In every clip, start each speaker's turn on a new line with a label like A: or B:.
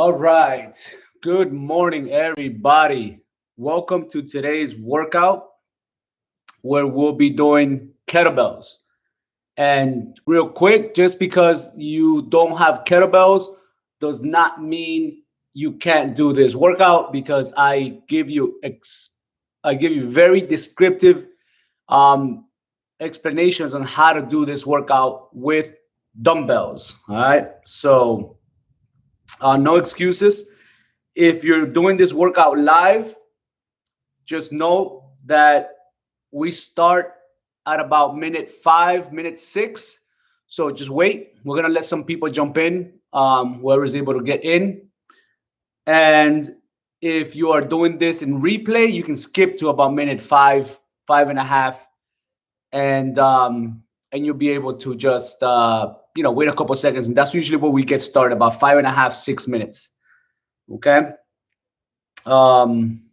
A: All right. Good morning, everybody. Welcome to today's workout where we'll be doing kettlebells. And real quick, just because you don't have kettlebells does not mean you can't do this workout because I give you very descriptive um, explanations on how to do this workout with dumbbells. All right. So no excuses. If you're doing this workout live, just know that we start at about minute 5, minute 6. So just wait. We're gonna let some people jump in, whoever is able to get in. And if you are doing this in replay, you can skip to about minute 5, 5.5, and you'll be able to just wait a couple seconds. And that's usually where we get started, about 5.5, 6 minutes. Okay. Um,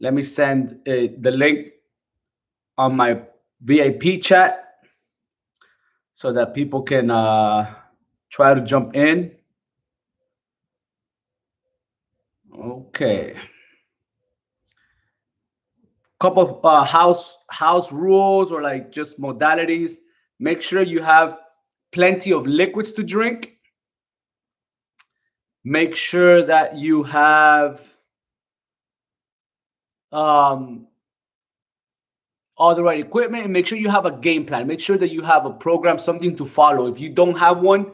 A: Let me send the link on my VIP chat so that people can try to jump in. Okay. Couple of house rules or like just modalities. Make sure you have plenty of liquids to drink. Make sure that you have all the right equipment, and make sure you have a game plan. Make sure that you have a program, something to follow. If you don't have one,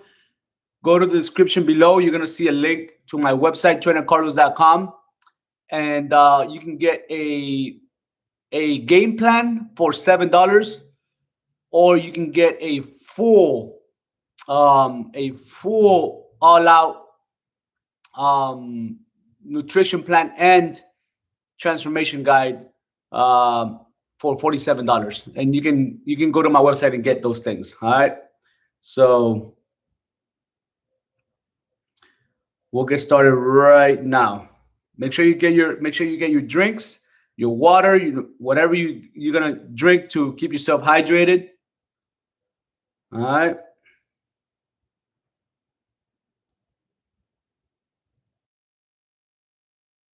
A: go to the description below. You're going to see a link to my website, trainercarlos.com, and you can get a game plan for $7, or you can get a full all-out nutrition plan and transformation guide for $47. And you can go to my website and get those things. All right. So we'll get started right now. Make sure you get your drinks, your water, whatever you're gonna drink to keep yourself hydrated. All right.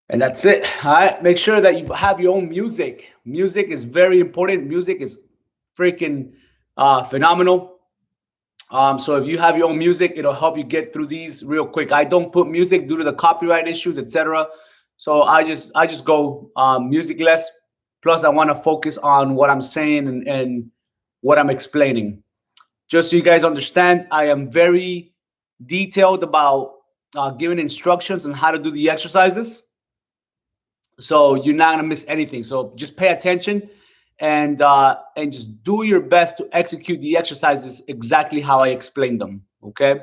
A: And that's it. All right. Make sure that you have your own music. Music is very important. Music is freaking phenomenal. So if you have your own music, it'll help you get through these real quick. I don't put music due to the copyright issues, etc. So I just go musicless. Plus, I want to focus on what I'm saying and what I'm explaining. Just so you guys understand, I am very detailed about giving instructions on how to do the exercises. So you're not gonna miss anything. So just pay attention and just do your best to execute the exercises exactly how I explained them. Okay.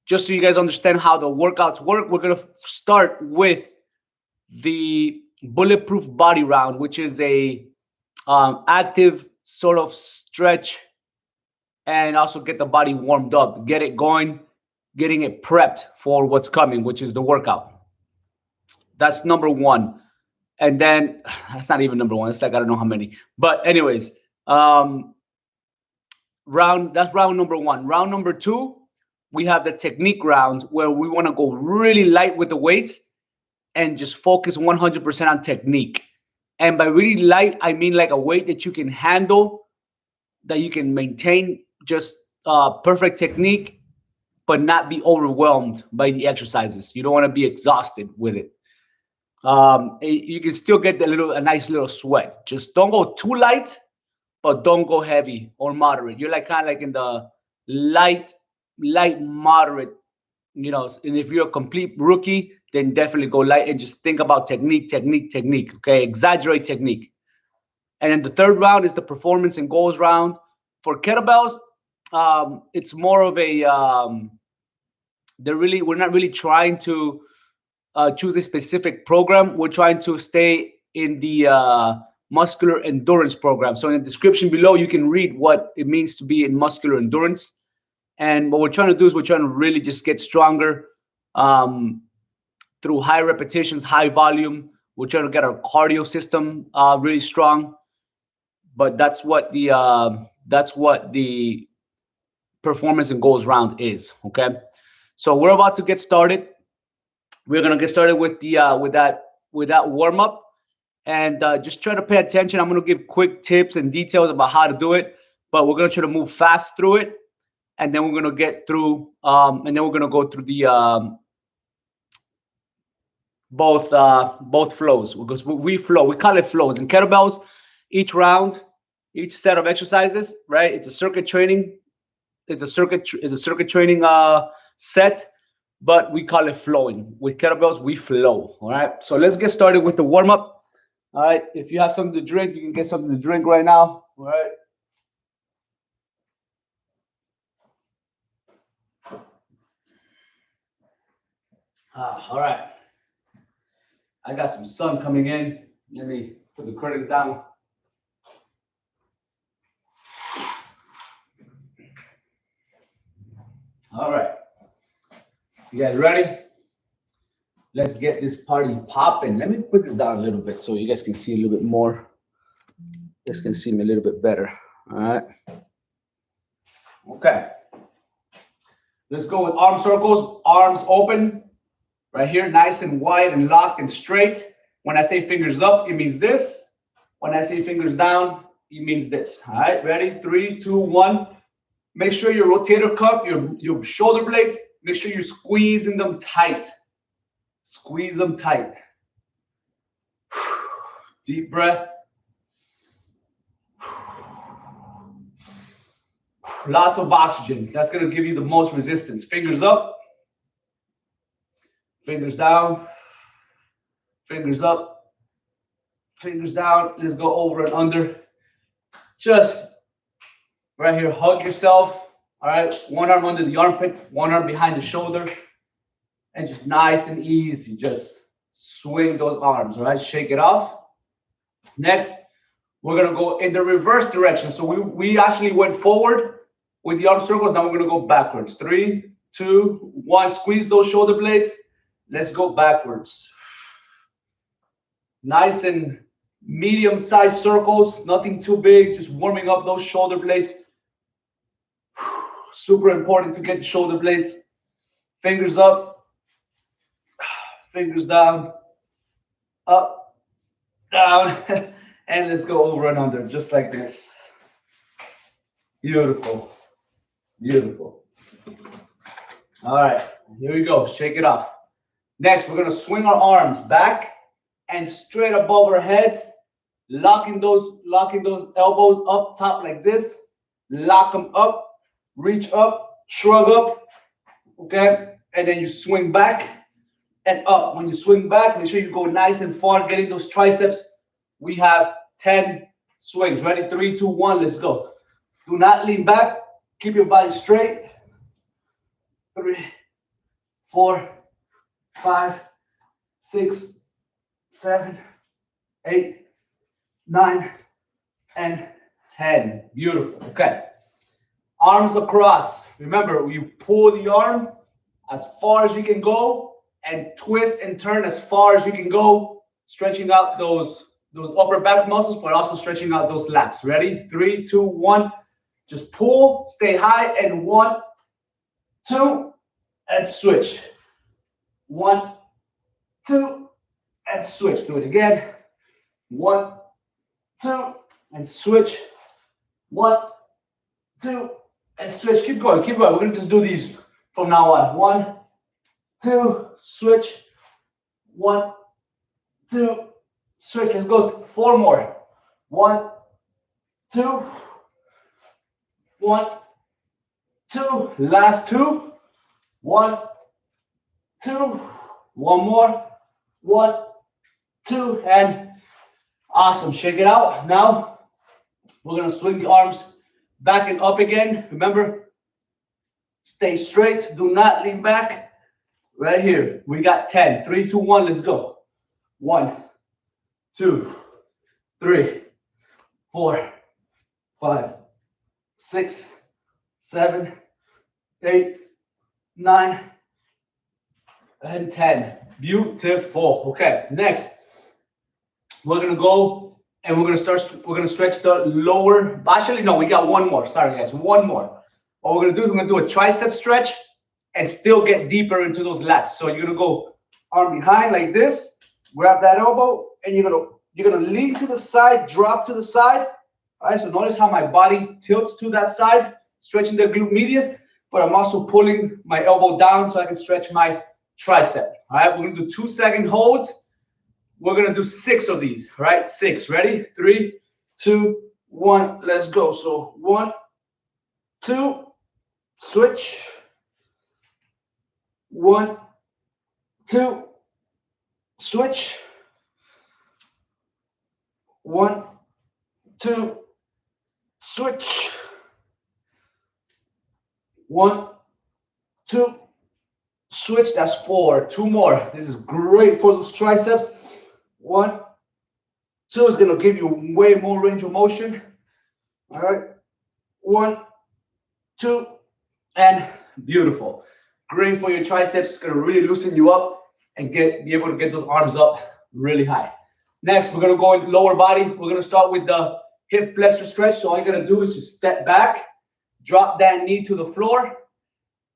A: Just so you guys understand how the workouts work, we're gonna start with the bulletproof body round, which is a active sort of stretch and also get the body warmed up, get it going, getting it prepped for what's coming, which is the workout. That's number one. And then that's not even number one. It's like I don't know how many. But anyways, that's round number one. Round number two, we have the technique round where we want to go really light with the weights and just focus 100% on technique. And by really light, I mean like a weight that you can handle, that you can maintain just perfect technique, but not be overwhelmed by the exercises. You don't want to be exhausted with it. You can still get a nice little sweat. Just don't go too light, but don't go heavy or moderate. You're like kind of like in the light, moderate, and if you're a complete rookie, then definitely go light and just think about technique. Okay. Exaggerate technique. And then the third round is the performance and goals round. For kettlebells, it's more of a, we're not really trying to choose a specific program. We're trying to stay in the muscular endurance program. So in the description below, you can read what it means to be in muscular endurance. And what we're trying to do is we're trying to really just get stronger through high repetitions, high volume. We're trying to get our cardio system really strong. But that's what the performance and goals round is. Okay, so we're about to get started. We're gonna get started with the with that warm up, and just try to pay attention. I'm gonna give quick tips and details about how to do it, but we're gonna try to move fast through it, and then we're gonna get through, and then we're gonna go through the both flows, because we flow. We call it flows in kettlebells. Each round, each set of exercises, right? It's a circuit training. It's a circuit training set, but we call it flowing. With kettlebells, we flow. All right. So let's get started with the warm up. All right. If you have something to drink, you can get something to drink right now. All right. All right. I got some sun coming in. Let me put the curtains down. All right. You guys ready? Let's get this party popping. Let me put this down a little bit so you guys can see a little bit more. You guys can see me a little bit better. All right. Okay. Let's go with arm circles. Arms open. Right here, nice and wide and locked and straight. When I say fingers up, it means this. When I say fingers down, it means this. All right, ready? 3, 2, 1. Make sure your rotator cuff, your shoulder blades, make sure you're squeezing them tight. Squeeze them tight. Deep breath. Lots of oxygen. That's going to give you the most resistance. Fingers up. Fingers down, fingers up, fingers down. Let's go over and under. Just right here, hug yourself. All right, one arm under the armpit, one arm behind the shoulder, and just nice and easy. Just swing those arms. All right, shake it off. Next, we're gonna go in the reverse direction. So we actually went forward with the arm circles. Now we're gonna go backwards. 3, 2, 1. Squeeze those shoulder blades. Let's go backwards. Nice and medium-sized circles, nothing too big, just warming up those shoulder blades. Super important to get the shoulder blades. Fingers up, fingers down, up, down, and let's go over and under, just like this. Beautiful, beautiful. All right, here we go, shake it off. Next, we're going to swing our arms back and straight above our heads, locking those elbows up top like this. Lock them up, reach up, shrug up, okay? And then you swing back and up. When you swing back, make sure you go nice and far, getting those triceps. We have 10 swings. Ready? 3, 2, 1, let's go. Do not lean back. Keep your body straight. 3, 4, 5, 6, 7, 8, 9, and 10. Beautiful. Okay. Arms across. Remember, you pull the arm as far as you can go and twist and turn as far as you can go, stretching out those upper back muscles, but also stretching out those lats. Ready? 3, 2, 1. Just pull, stay high, and 1, 2, and switch. 1, 2, and switch. Do it again. 1, 2, and switch. 1, 2, and switch. Keep going, keep going. We're gonna just do these from now on. 1, 2, switch. 1, 2, switch. Let's go 4 more. 1, 2, 1, 2. Last 2. 1, 2. One more. 1, 2, and awesome. Shake it out. Now we're gonna swing the arms back and up again. Remember, stay straight. Do not lean back. Right here. We got 10. 3, 2, 1. Let's go. 1, 2, 3, 4, 5, 6, 7, 8, 9, and 10. Beautiful. Okay, next we're gonna go and we're gonna stretch the lower. Actually, no, we got one more. Sorry, guys, one more. What we're gonna do is we're gonna do a tricep stretch and still get deeper into those lats. So you're gonna go arm behind like this, grab that elbow, and you're gonna lean to the side, drop to the side. All right, so notice how my body tilts to that side, stretching the glute medius, but I'm also pulling my elbow down so I can stretch my tricep. All right, we're gonna do 2-second holds. We're gonna do 6 of these. All right, 6. Ready? 3, 2, 1. Let's go. So 1, 2, switch. 1, 2, switch. 1, 2, switch. 1, 2, switch. That's 4. 2 more. This is great for those triceps. 1, 2 is going to give you way more range of motion. All right. 1, 2, and beautiful. Great for your triceps. It's going to really loosen you up and be able to get those arms up really high. Next, we're going to go into lower body. We're going to start with the hip flexor stretch. So all you're going to do is just step back, drop that knee to the floor.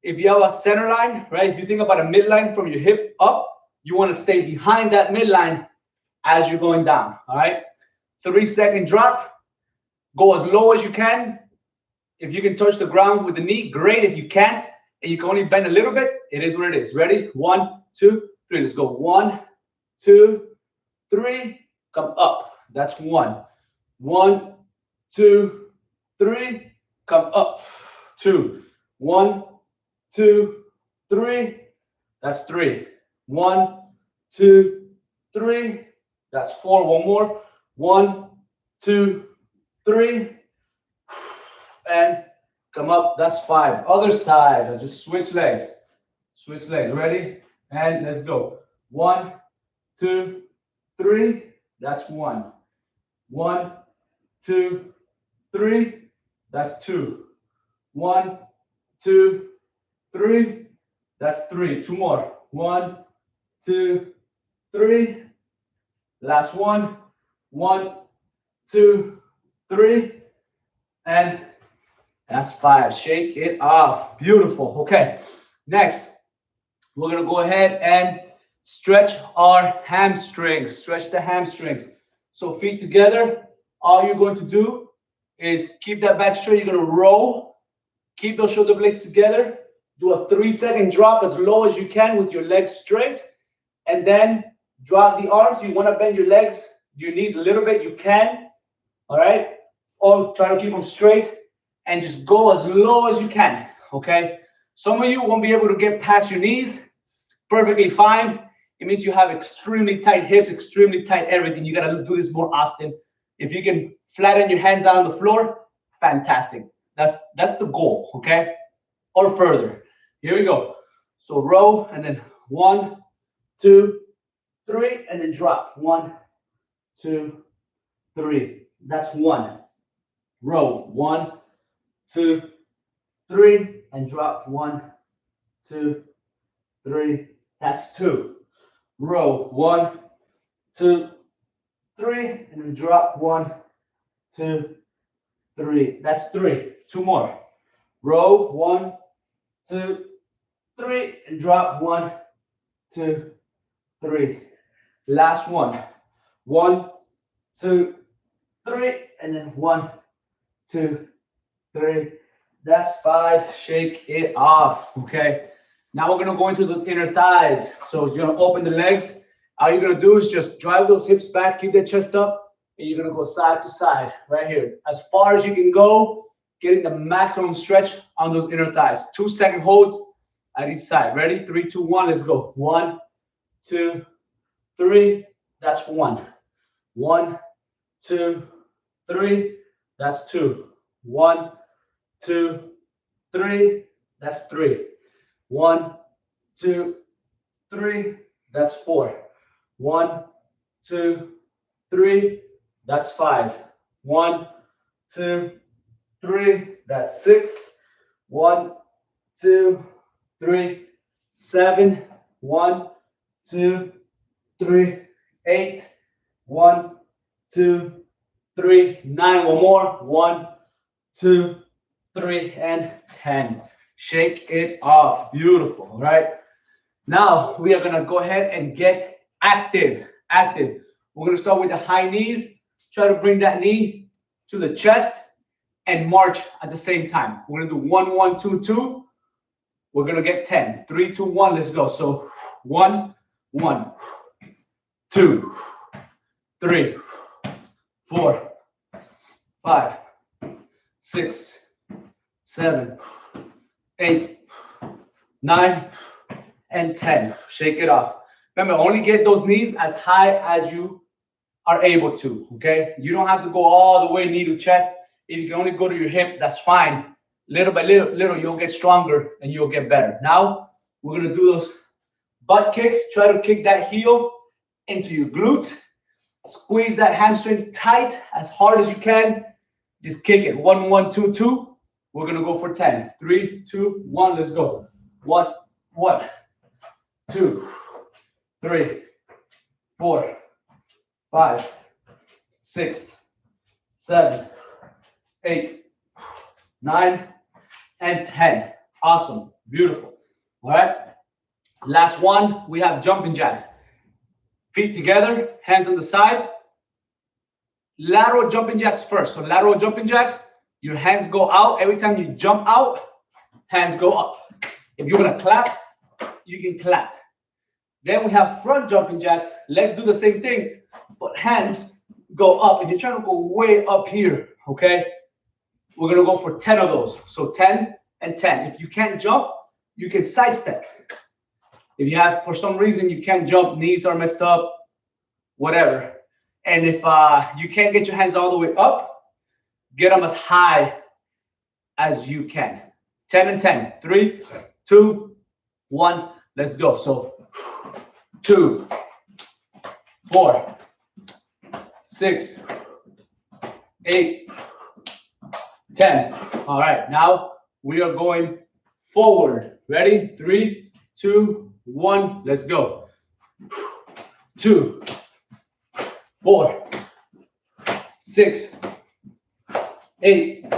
A: If you have a center line, right, if you think about a midline from your hip up, you want to stay behind that midline as you're going down. All right. 3-second drop. Go as low as you can. If you can touch the ground with the knee, great. If you can't, and you can only bend a little bit, it is what it is. Ready? 1, 2, 3. Let's go. 1, 2, 3. Come up. That's 1. 1, 2, 3. Come up. 2. 1, 2, 3. That's 3. 1, 2, 3. That's 4. One more. 1, 2, 3. And come up. That's 5. Other side. I'll just switch legs. Switch legs. Ready? And let's go. 1, 2, 3. That's 1. 1, 2, 3. That's 2. 1, 2, 3. That's 3. 2 more. 1, 2, 3. Last one. 1, 2, 3. And that's 5. Shake it off. Beautiful. Okay. Next, we're going to go ahead and stretch our hamstrings. Stretch the hamstrings. So feet together. All you're going to do is keep that back straight. You're going to roll. Keep those shoulder blades together. Do a 3-second drop as low as you can with your legs straight. And then drop the arms. You want to bend your legs, your knees a little bit. You can. All right. Or try to keep them straight. And just go as low as you can. Okay. Some of you won't be able to get past your knees. Perfectly fine. It means you have extremely tight hips, extremely tight everything. You got to do this more often. If you can flatten your hands out on the floor, fantastic. That's the goal, okay? Or further. Here we go. So row and then 1, 2, 3, and then drop. 1, 2, 3. That's 1. Row. 1, 2, 3, and drop. 1, 2, 3. That's 2. Row. 1, 2, 3, and then drop. 1, 2, 3. That's 3. 2 more. Row. 1, 2, 3, and drop. 1, 2, 3. Last one. 1, 2, 3, and then 1, 2, 3. That's 5. Shake it off. Okay. Now we're gonna go into those inner thighs. So you're gonna open the legs. All you're gonna do is just drive those hips back, keep that chest up, and you're gonna go side to side right here, as far as you can go, getting the maximum stretch on those inner thighs. 2-second holds at each side. Ready? 3, 2, 1. Let's go. 1, 2, 3. That's 1. 1, 2, 3. That's 2. 1, 2, 3. That's 3. 1, 2, 3. That's 4. 1, 2, 3. That's 5. 1, 2, 3. That's 6. 1, 2, 3. 7. 1, 2, 3. 8. 1, 2, 3. 9. One more. 1, 2, 3, and 10. Shake it off. Beautiful. All right. Now we are gonna go ahead and get active. Active. We're gonna start with the high knees. Try to bring that knee to the chest and march at the same time. We're gonna do 1, 1, 2, 2. We're gonna get 10. 3, 2, 1. Let's go. So 1, 1, 2, 3, 4, 5, 6, 7, 8, 9, and 10. Shake it off. Remember, only get those knees as high as you are able to, okay? You don't have to go all the way knee to chest. If you can only go to your hip, that's fine. Little by little, you'll get stronger and you'll get better. Now, we're gonna do those butt kicks. Try to kick that heel into your glute. Squeeze that hamstring tight as hard as you can. Just kick it. 1, 1, 2, 2. We're gonna go for 10. 3, 2, 1. Let's go. 1, 1, 2, 3, 4, 5, 6, 7, 8, 9, and 10. Awesome. Beautiful. All right. Last one, we have jumping jacks. Feet together, hands on the side. Lateral jumping jacks first. So lateral jumping jacks, your hands go out. Every time you jump out, hands go up. If you're going to clap, you can clap. Then we have front jumping jacks. Legs do the same thing, but hands go up. And you're trying to go way up here, okay? We're going to go for 10 of those. So 10 and 10. If you can't jump, you can sidestep. If you have, for some reason, you can't jump, knees are messed up, whatever. And if you can't get your hands all the way up, get them as high as you can. 10 and 10. 3, 2, 1. Let's go. So 2, 4, 6, 8, 10. All right. Now we are going forward. Ready? 3, 2, 1. Let's go. 2, 4, 6, 8,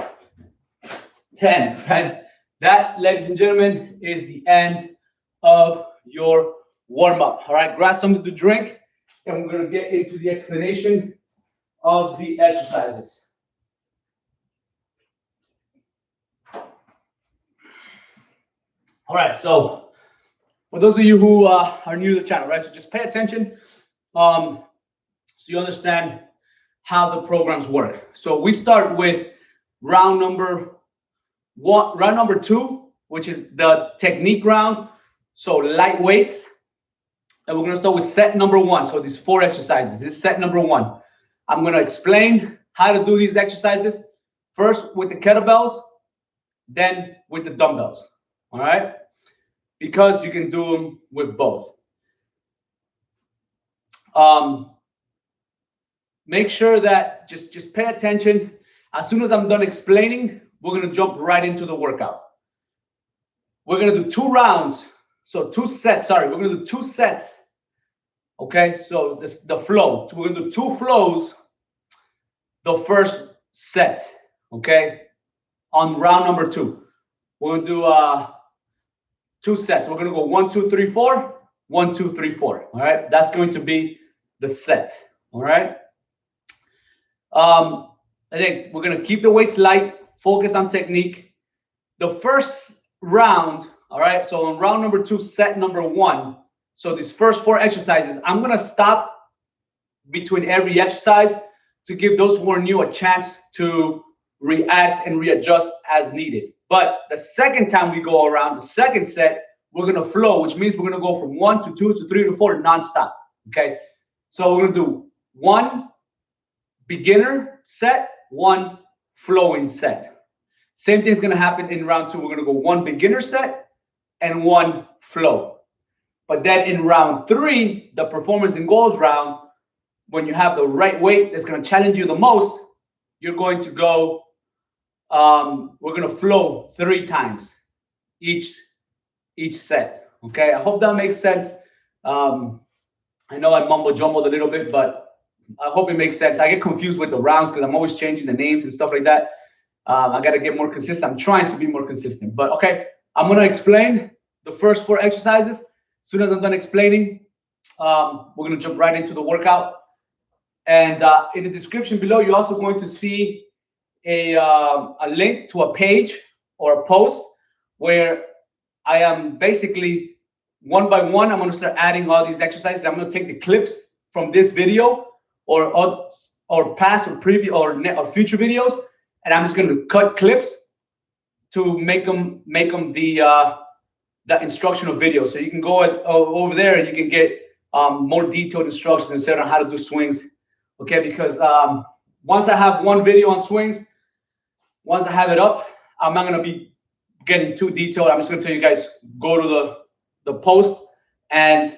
A: 10. And that, ladies and gentlemen, is the end of your warm-up. All right, grab something to drink, and we're going to get into the explanation of the exercises. All right, so for those of you who are new to the channel, right, so just pay attention so you understand how the programs work. So we start with round number 2, which is the technique round. So light weights. And we're going to start with set number 1. So these 4 exercises. This is set number 1. I'm going to explain how to do these exercises. First with the kettlebells, then with the dumbbells. All right? Because you can do them with both. Make sure that just pay attention. As soon as I'm done explaining, we're going to jump right into the workout. We're going to do 2 rounds. So 2 sets. Sorry, we're going to do 2 sets. Okay, so it's the flow. We're going to do 2 flows the first set. Okay, on round number 2. We're going to do 2 sets. We're going to go 1, 2, 3, 4. 1, 2, 3, 4. All right, that's going to be the set. All right. I think we're going to keep the weights light, focus on technique. The first round, all right, so on round number 2, set number 1, so these first 4 exercises, I'm going to stop between every exercise to give those who are new a chance to react and readjust as needed. But the second time we go around, the second set, we're going to flow, which means we're going to go from 1 to 2 to 3 to 4 nonstop, okay? So we're going to do 1 beginner set, 1 flowing set. Same thing's going to happen in round 2. We're going to go 1 beginner set and 1 flow. But then in round 3, the performance and goals round, when you have the right weight that's going to challenge you the most, you're going to go, we're going to flow 3 times each set. Okay, I hope that makes sense. I know I mumbo jumbled a little bit, but I hope it makes sense. I get confused with the rounds because I'm always changing the names and stuff like that. I got to get more consistent. I'm trying to be more consistent. But okay, I'm going to explain the first 4 exercises. As soon as I'm done explaining, we're going to jump right into the workout. And in the description below, you're also going to see a link to a page or a post where I am basically one by one, I'm going to start adding all these exercises. I'm going to take the clips from this video or past or previous or future videos, and I'm just going to cut clips to make them the instructional video. So you can go over there and you can get more detailed instructions instead on how to do swings. Okay, because once I have one video on swings, once I have it up, I'm not going to be getting too detailed. I'm just going to tell you guys, go to the post and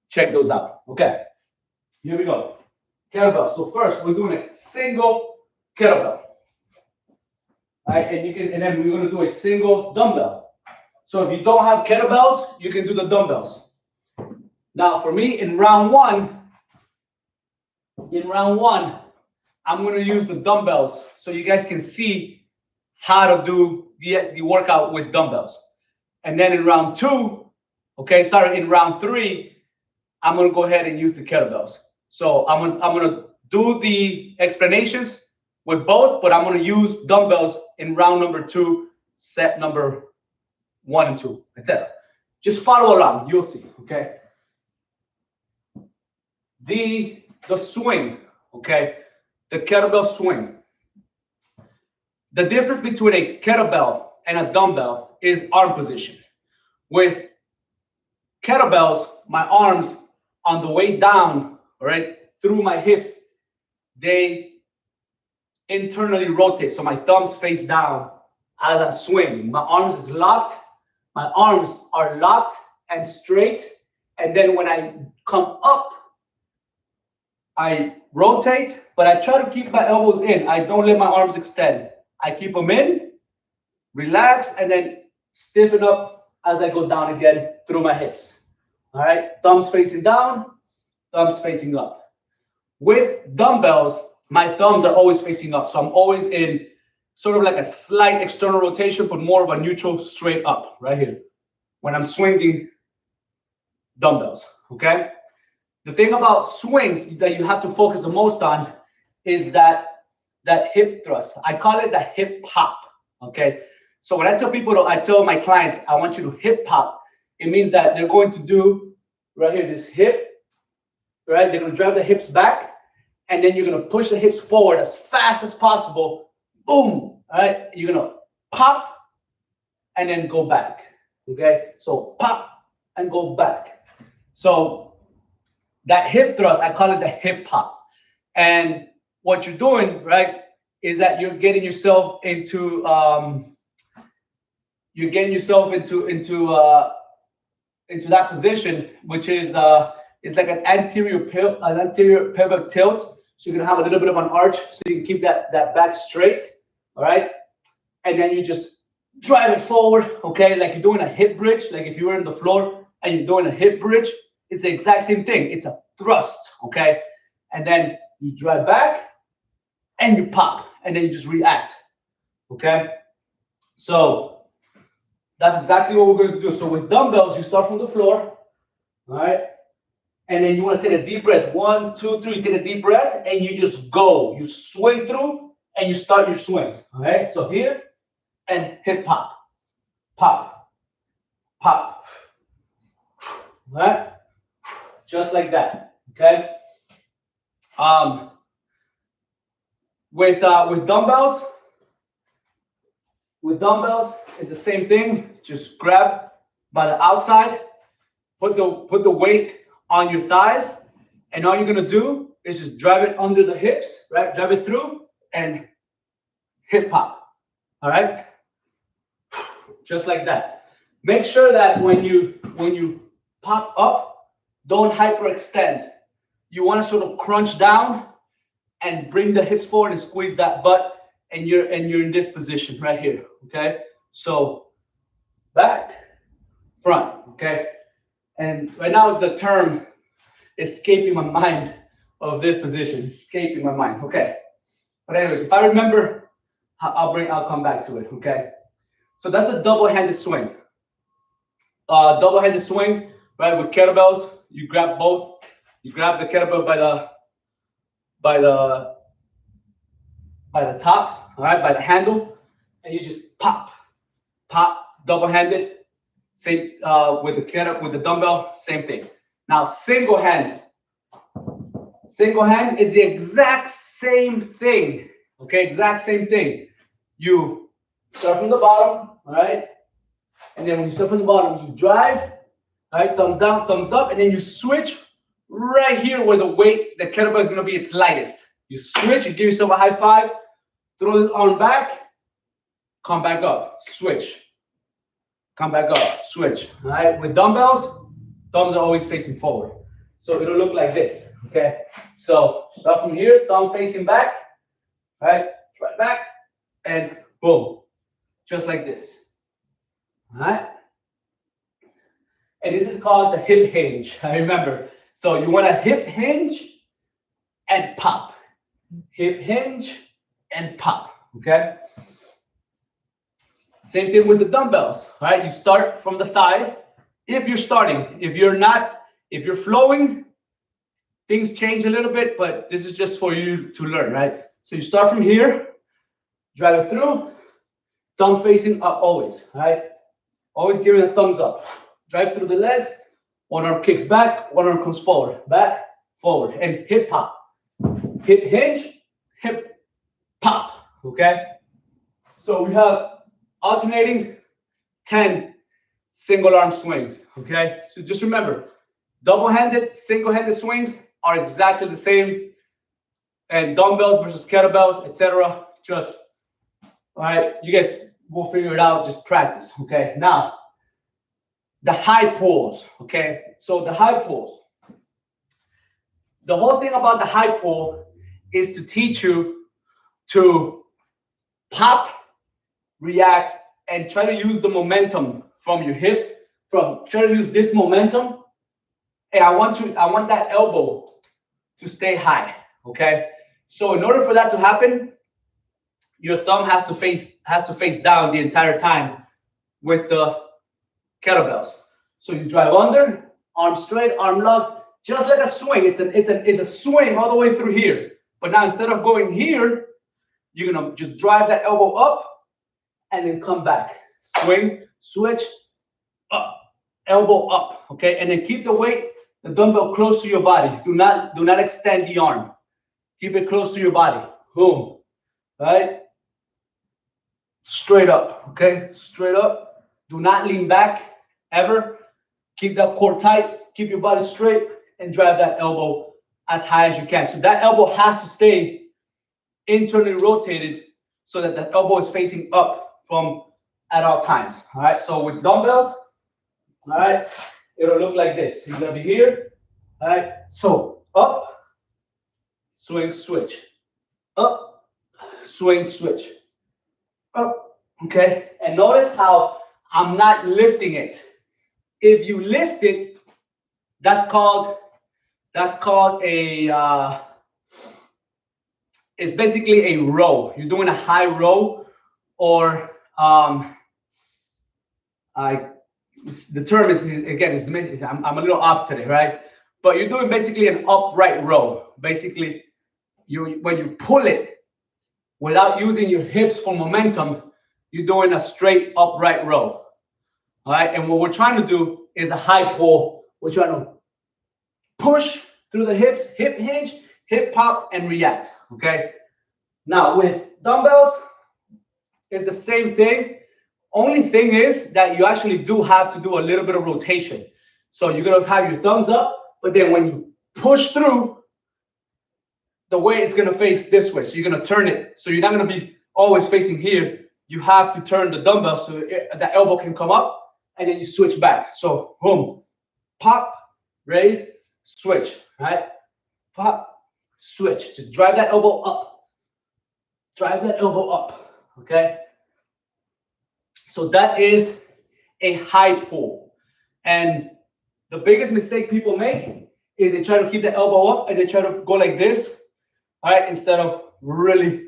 A: check those out. Okay, here we go. Kettlebell. So first, we're doing a single kettlebell. All right, and then we're going to do a single dumbbell. So if you don't have kettlebells, you can do the dumbbells. Now, for me, in round one, I'm going to use the dumbbells so you guys can see how to do the workout with dumbbells. And then in round in round 3, I'm going to go ahead and use the kettlebells. So I'm going to do the explanations with both, but I'm going to use dumbbells in round number 2, set number 1 and 2, etc. Just follow along, you'll see. Okay. The swing, okay, the kettlebell swing. The difference between a kettlebell and a dumbbell is arm position. With kettlebells, my arms on the way down, right, through my hips, they internally rotate. So my thumbs face down as I'm swinging. My arms is locked. My arms are locked and straight. And then when I come up, I rotate, but I try to keep my elbows in. I don't let my arms extend. I keep them in, relax, and then stiffen up as I go down again through my hips. All right, thumbs facing down, thumbs facing up. With dumbbells, my thumbs are always facing up. So I'm always in sort of like a slight external rotation, but more of a neutral straight up right here when I'm swinging dumbbells, okay? The thing about swings that you have to focus the most on is that hip thrust. I call it the hip pop, okay? So when I tell people, I tell my clients, I want you to hip pop, it means that they're going to do right here, this hip, right? They're going to drive the hips back, and then you're going to push the hips forward as fast as possible. Boom, all right? You're going to pop and then go back, okay? So pop and go back. So that hip thrust, I call it the hip pop. And what you're doing, right, is that you're getting yourself into that position, which is it's like an anterior pelvic tilt. So you're gonna have a little bit of an arch, so you can keep that back straight. All right, and then you just drive it forward. Okay, like you're doing a hip bridge. Like if you were on the floor and you're doing a hip bridge, it's the exact same thing. It's a thrust. Okay, and then you drive back and you pop, and then you just react. Okay, so that's exactly what we're going to do. So with dumbbells, you start from the floor, all right, and then you want to take a deep breath. 1, 2, 3. Take a deep breath, and you just go. You swing through, and you start your swings. All right, so here and hip pop, pop, pop. All right, just like that. Okay. With dumbbells, it's the same thing. Just grab by the outside, put the weight on your thighs, and all you're gonna do is just drive it under the hips, right? Drive it through and hip pop. All right, just like that. Make sure that when you pop up, don't hyperextend. You want to sort of crunch down and bring the hips forward and squeeze that butt, and you're in this position right here. Okay, so back, front. Okay, and right now the term is escaping my mind of this position, escaping my mind. Okay, but anyways, if I remember I'll come back to it. Okay. So that's a double-handed swing. Double-handed swing, right? With kettlebells, you grab both. You grab the kettlebell by the by the top, all right, by the handle, and you just pop, pop, double-handed. Same with the kettlebell, with the dumbbell, same thing. Now single hand is the exact same thing. Okay, exact same thing. You start from the bottom, all right, and then when you start from the bottom, you drive, all right, thumbs down, thumbs up, and then you switch right here where the weight, the kettlebell is going to be its lightest. You switch, you give yourself a high five, throw the arm back, come back up, switch, come back up, switch. All right, with dumbbells, thumbs are always facing forward. So it'll look like this, okay? So start from here, thumb facing back, right back, and boom, just like this, all right? And this is called the hip hinge, I remember. So you want to hip hinge and pop. Hip hinge and pop, okay? Same thing with the dumbbells, right? You start from the thigh. If you're starting, if you're not, if you're flowing, things change a little bit, but this is just for you to learn, right? So you start from here, drive it through, thumb facing up always, right? Always giving a thumbs up. Drive through the legs, one arm kicks back, one arm comes forward, back, forward, and hip pop. Hip hinge, hip pop, okay? So we have alternating 10 single arm swings, okay? So just remember, double-handed, single-handed swings are exactly the same, and dumbbells versus kettlebells, etc. Just, all right, you guys will figure it out, just practice, okay? Now, the high pulls, okay? So the high pulls. The whole thing about the high pull is to teach you to pop, react, and try to use the momentum from your hips, try to use this momentum. And I want that elbow to stay high, okay? So in order for that to happen, your thumb has to face down the entire time with the kettlebells. So you drive under, arm straight, arm locked, just like a swing. It's a swing all the way through here. But now instead of going here, you're gonna just drive that elbow up and then come back. Swing, switch, up, elbow up, okay? And then keep the weight, the dumbbell close to your body. Do not extend the arm. Keep it close to your body. Boom, right? Straight up, okay? Straight up. Do not lean back ever. Keep that core tight. Keep your body straight and drive that elbow as high as you can. So that elbow has to stay internally rotated so that the elbow is facing up from at all times. All right. So with dumbbells, all right, it'll look like this. You're gonna be here. All right. So up, swing, switch. Up, swing, switch. Up. Okay. And notice how I'm not lifting it. If you lift it, that's called a it's basically a row. You're doing a high row, or the term is again I'm a little off today, right? But you're doing basically an upright row. Basically, when you pull it without using your hips for momentum, you're doing a straight upright row. All right, and what we're trying to do is a high pull. We're trying to push through the hips, hip hinge, hip pop, and react, okay? Now, with dumbbells, it's the same thing. Only thing is that you actually do have to do a little bit of rotation. So you're gonna have your thumbs up, but then when you push through, the weight is gonna face this way. So you're gonna turn it. So you're not gonna be always facing here. You have to turn the dumbbell so the elbow can come up, and then you switch back. So boom, pop, raise, switch, right? Pop, switch. Just drive that elbow up. Drive that elbow up, okay? So that is a high pull. And the biggest mistake people make is they try to keep the elbow up and they try to go like this, all right, instead of really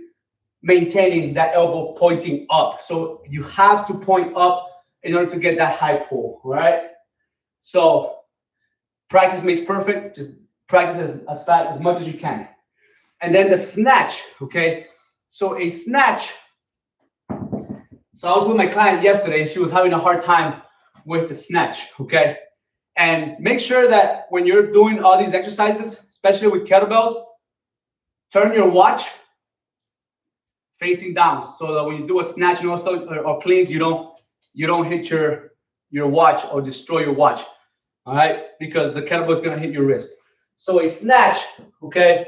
A: maintaining that elbow pointing up. So you have to point up in order to get that high pull, all right? So practice makes perfect. Just practice as fast, as much as you can. And then the snatch, okay? So a snatch, so I was with my client yesterday and she was having a hard time with the snatch, okay? And make sure that when you're doing all these exercises, especially with kettlebells, turn your watch facing down so that when you do a snatch and or cleans, you don't hit your watch or destroy your watch, all right? Because the kettlebell is gonna hit your wrist. So a snatch, okay,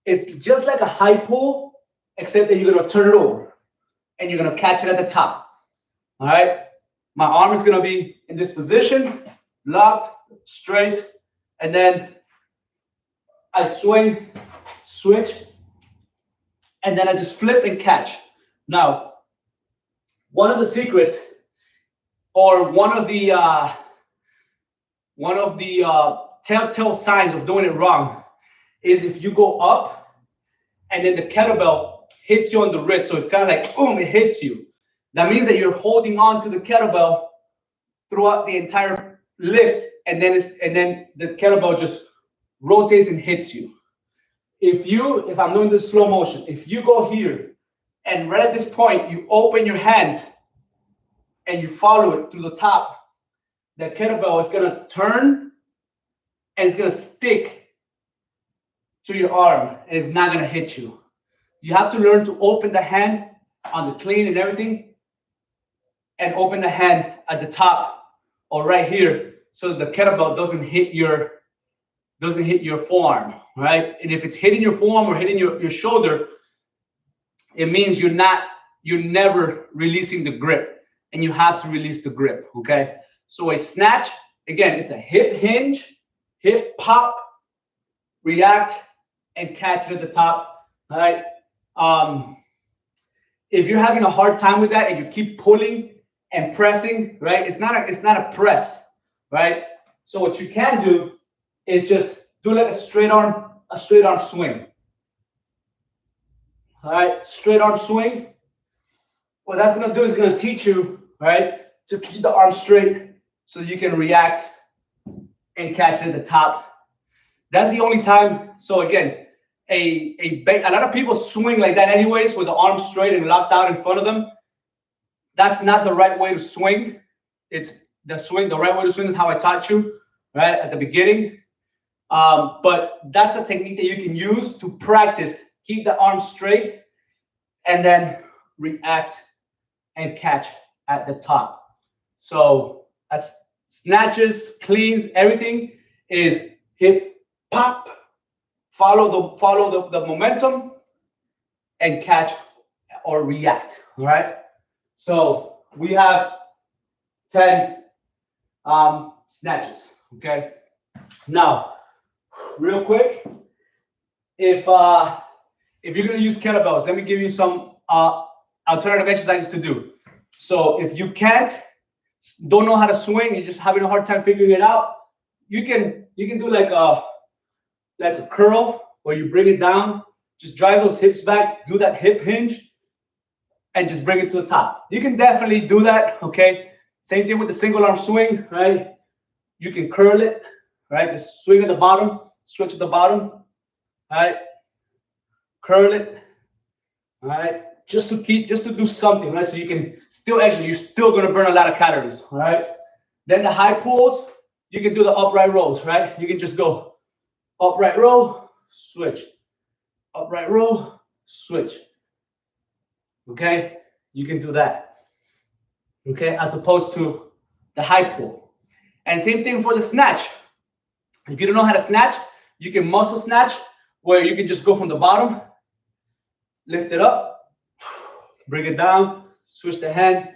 A: it's just like a high pull, except that you're gonna turn it over and you're gonna catch it at the top, all right? My arm is gonna be in this position, locked, straight, and then I swing, switch, and then I just flip and catch. Now, one of the secrets, or one of the telltale signs of doing it wrong, is if you go up and then the kettlebell hits you on the wrist. So it's kind of like, boom, it hits you. That means that you're holding on to the kettlebell throughout the entire lift, and then the kettlebell just rotates and hits you. If I'm doing this slow motion, if you go here and right at this point you open your hand and you follow it through the top, the kettlebell is gonna turn and it's gonna stick to your arm and it's not gonna hit you. You have to learn to open the hand on the clean and everything, and open the hand at the top or right here so the kettlebell doesn't hit your forearm, right? And if it's hitting your forearm or hitting your shoulder, it means you're never releasing the grip, and you have to release the grip, okay? So a snatch, again, it's a hip hinge, hip pop, react, and catch it at the top, all right? If you're having a hard time with that and you keep pulling and pressing, right? It's not a press, right? So what you can do is just do like a straight arm swing. All right, straight arm swing. What that's gonna do is gonna teach you, right, to keep the arm straight so you can react and catch it at the top. That's the only time. So again, a lot of people swing like that anyways, with the arm straight and locked out in front of them. That's not the right way to swing. It's the right way to swing is how I taught you, right, at the beginning. But that's a technique that you can use to practice. Keep the arm straight and then react and catch at the top. So as snatches, cleans, everything is hip, pop, follow the momentum and catch or react, all right? So we have 10 snatches, okay? Now, real quick, if you're gonna use kettlebells, let me give you some alternative exercises to do. So if you don't know how to swing, you're just having a hard time figuring it out, you can do like a curl where you bring it down, just drive those hips back, do that hip hinge, and just bring it to the top. You can definitely do that, okay? Same thing with the single arm swing, right? You can curl it, right? Just swing at the bottom, switch at the bottom, all right? Curl it, all right? Just to do something, right? So you can still exercise, you're still gonna burn a lot of calories, all right? Then the high pulls, you can do the upright rows, right? You can just go upright row, switch, upright row, switch, okay? You can do that, okay? As opposed to the high pull. And same thing for the snatch. If you don't know how to snatch, you can muscle snatch, where you can just go from the bottom, lift it up, bring it down, switch the hand,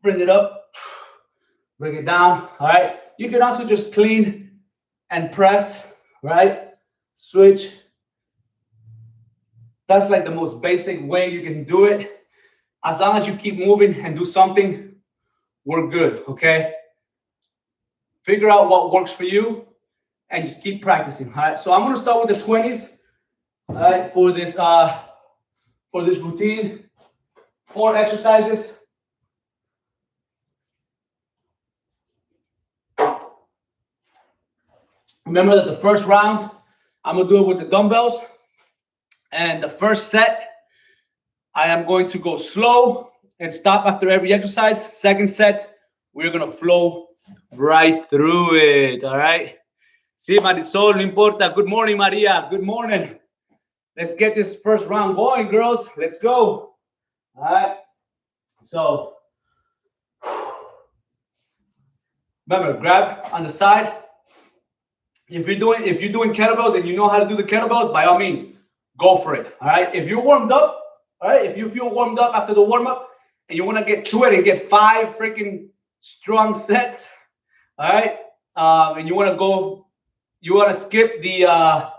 A: bring it up, bring it down, all right? You can also just clean and press, right? Switch. That's like the most basic way you can do it. As long as you keep moving and do something, we're good, okay? Figure out what works for you and just keep practicing, all right? So I'm gonna start with the 20s, all right, for this for this routine. 4 exercises. Remember that the first round, I'm gonna do it with the dumbbells. And the first set, I am going to go slow and stop after every exercise. Second set, we're gonna flow right through it, all right? Sí, Marisol, no importa. Good morning, Maria. Good morning. Let's get this first round going, girls. Let's go. All right. So, remember, grab on the side. If you're doing kettlebells and you know how to do the kettlebells, by all means, go for it. All right. If you're warmed up, all right. If you feel warmed up after the warm up and you want to get to it and get 5 freaking strong sets, all right. And you want to go, you want to skip the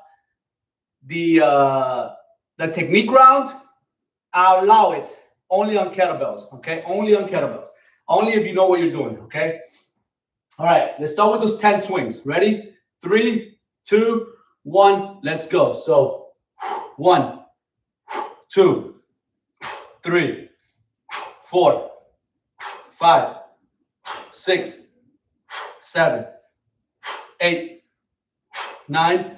A: technique round, I'll allow it only on kettlebells. Okay. Only on kettlebells. Only if you know what you're doing. Okay. All right. Let's start with those 10 swings. Ready? 3, 2, 1, let's go. So 1, 2, 3, 4, 5, 6, 7, 8, 9,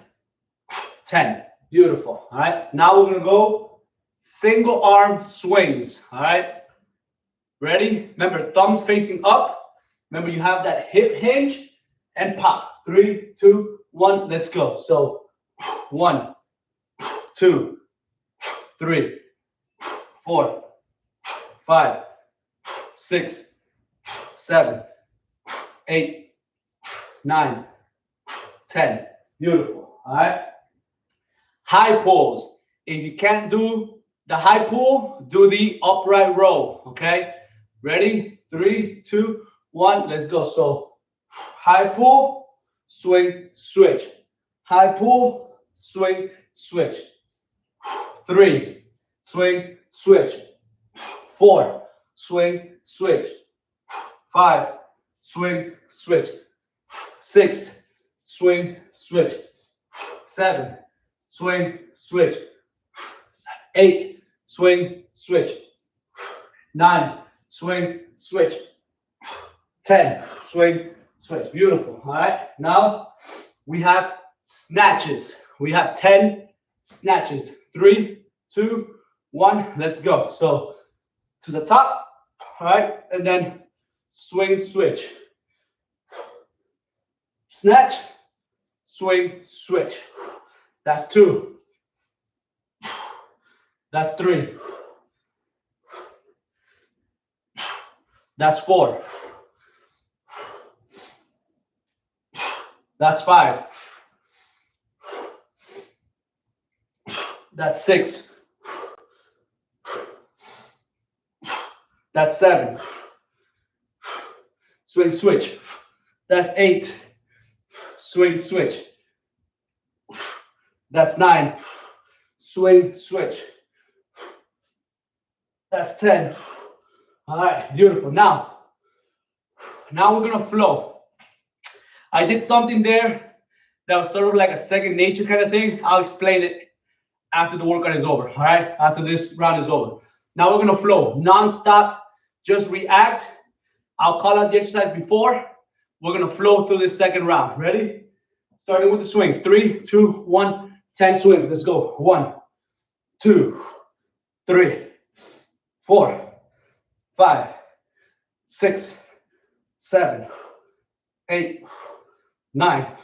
A: 10. Beautiful. All right. Now we're going to go single arm swings. All right. Ready? Remember, thumbs facing up. Remember, you have that hip hinge and pop. 3, 2, 1, let's go. So 1, 2, 3, 4, 5, 6, 7, 8, 9, 10. Beautiful. All right. High pulls. If you can't do the high pull, do the upright row. Okay. Ready? 3, 2, 1, let's go. So high pull, swing, switch. High pull, swing, switch. 3, swing, switch. 4, swing, switch. 5, swing, switch. 6, swing, switch. 7, swing, switch. 8, swing, switch. 9, swing, switch. 10, swing, switch. Beautiful. All right. Now we have snatches. We have 10 snatches. 3, 2, 1. Let's go. So to the top. All right. And then swing, switch. Snatch, swing, switch. That's 2. That's 3. That's 4. That's 5. That's 6. That's 7. Swing, switch. That's 8. Swing, switch. That's 9. Swing, switch. That's 10. All right, beautiful. Now we're gonna flow. I did something there that was sort of like a second nature kind of thing. I'll explain it after the workout is over. All right, after this round is over. Now we're gonna flow non-stop. Just react. I'll call out the exercise before. We're gonna flow through this second round. Ready? Starting with the swings. 3, 2, 1, 10 swings. Let's go. 1, 2, 3, 4, 5, 6, 7, 8, 9,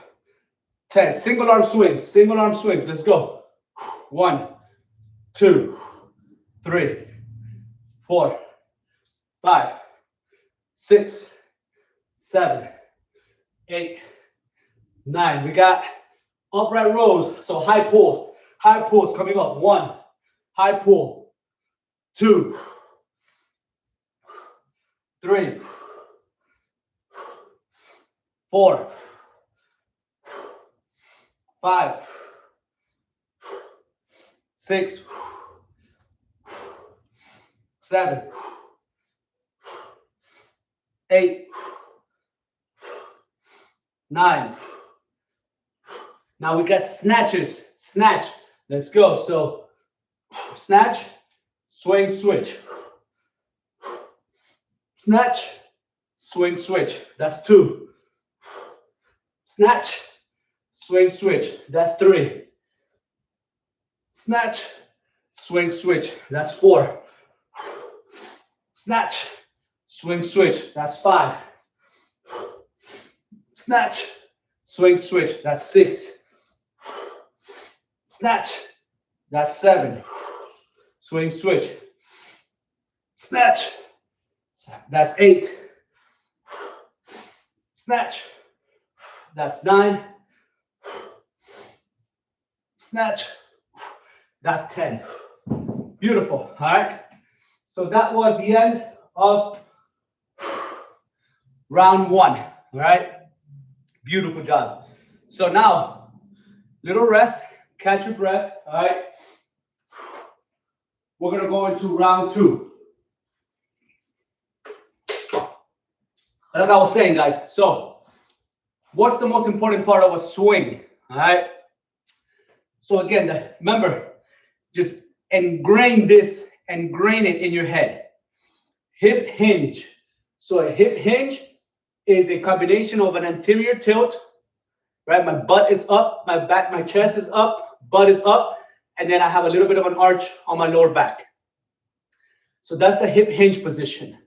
A: 10. Single arm swings. Single arm swings. Let's go. 1, 2, 3, 4, 5, 6, 7, 8, 9. We got upright rows. So high pulls. High pulls coming up. 1, high pull. 2, 3, 4, 5, 6, 7, 8, 9. Now we got snatches. Snatch. Let's go. So snatch, swing, switch. Snatch, swing, switch. That's 2. Snatch, swing, switch. That's 3. Snatch, swing, switch. That's 4. Snatch, swing, switch. That's 5. Snatch, swing, switch. That's 6. Snatch, that's 7. Swing, switch. Snatch, that's 8. Snatch, that's 9. Snatch, that's 10. Beautiful. All right. So that was the end of round 1. All right. Beautiful job. So now, little rest, catch your breath. All right. We're going to go into round 2. Like I was saying, guys, so what's the most important part of a swing? All right. So again, remember, just ingrain it in your head. Hip hinge. So a hip hinge is a combination of an anterior tilt, right? My butt is up, my back, my chest is up, butt is up, and then I have a little bit of an arch on my lower back. So that's the hip hinge position.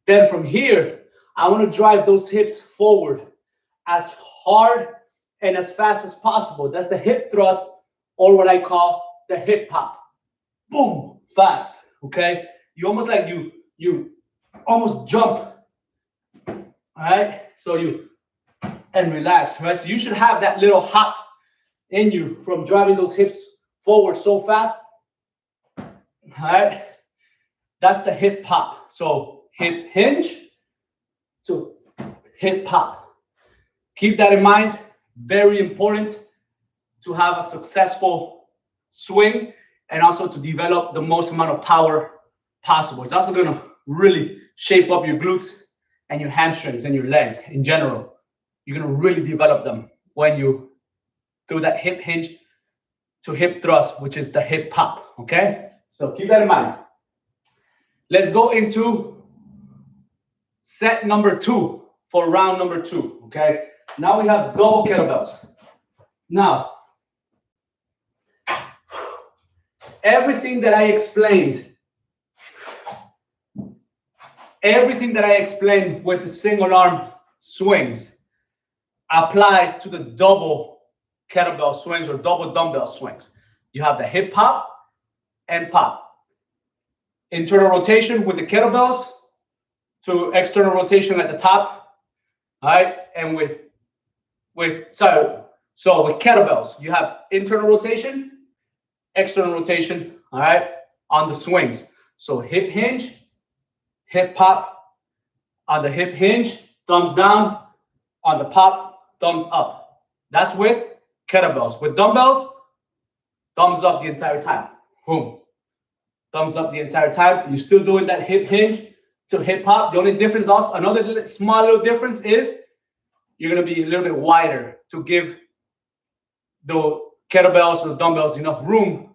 A: Then from here, I want to drive those hips forward as hard and as fast as possible. That's the hip thrust, or what I call the hip pop. Boom, fast, okay? You almost like you almost jump, all right? So and relax, right? So you should have that little hop in you from driving those hips forward so fast, all right? That's the hip pop. So hip hinge to hip pop. Keep that in mind. Very important to have a successful swing and also to develop the most amount of power possible. It's also going to really shape up your glutes and your hamstrings and your legs in general. You're going to really develop them when you do that hip hinge to hip thrust, which is the hip pop, okay? So keep that in mind. Let's go into set number 2 for round number 2, okay? Now we have double kettlebells. Now, everything that I explained with the single arm swings applies to the double kettlebell swings or double dumbbell swings. You have the hip pop and pop. Internal rotation with the kettlebells to external rotation at the top. All right, and with kettlebells, you have internal rotation, external rotation, all right, on the swings. So hip hinge, hip pop. On the hip hinge, thumbs down. On the pop, thumbs up. That's with kettlebells. With dumbbells, thumbs up the entire time. Boom. Thumbs up the entire time. You're still doing that hip hinge to hip hop. The only difference also, another small little difference is you're going to be a little bit wider to give the kettlebells or the dumbbells enough room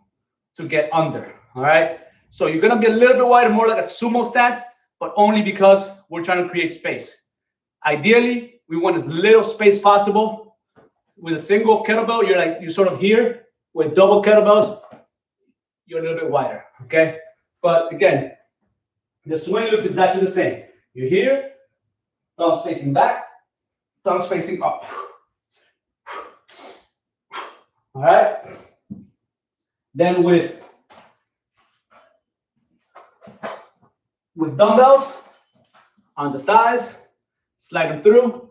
A: to get under. All right. So you're going to be a little bit wider, more like a sumo stance, but only because we're trying to create space. Ideally, we want as little space possible. With a single kettlebell, you're sort of here. With double kettlebells, you're a little bit wider, okay? But again, the swing looks exactly the same. You're here, thumbs facing back, thumbs facing up. All right? Then with dumbbells, on the thighs, slide them through,